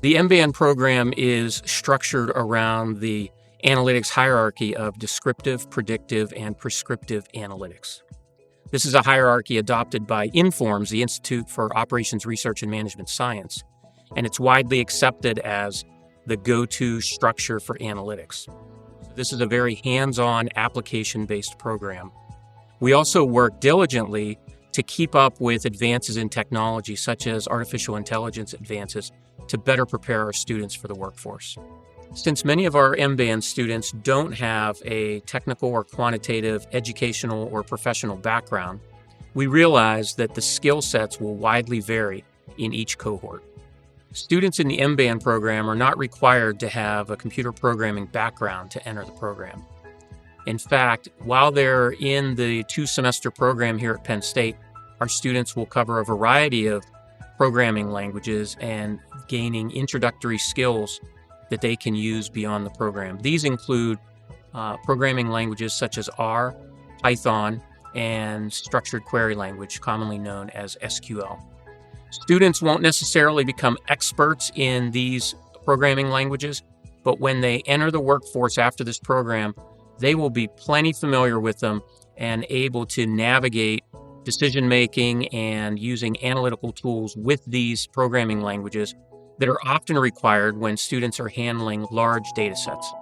The MBAN program is structured around the analytics hierarchy of descriptive, predictive, and prescriptive analytics. This is a hierarchy adopted by INFORMS, the Institute for Operations Research and Management Science, and it's widely accepted as the go-to structure for analytics. This is a very hands-on, application-based program. We also work diligently to keep up with advances in technology, such as artificial intelligence advances, to better prepare our students for the workforce. Since many of our MBAN students don't have a technical or quantitative, educational, or professional background, we realize that the skill sets will widely vary in each cohort. Students in the MBAN program are not required to have a computer programming background to enter the program. In fact, while they're in the 2-semester program here at Penn State, our students will cover a variety of programming languages and gaining introductory skills that they can use beyond the program. These include programming languages such as R, Python, and structured query language, commonly known as SQL. Students won't necessarily become experts in these programming languages, but when they enter the workforce after this program, they will be plenty familiar with them and able to navigate decision-making and using analytical tools with these programming languages that are often required when students are handling large data sets.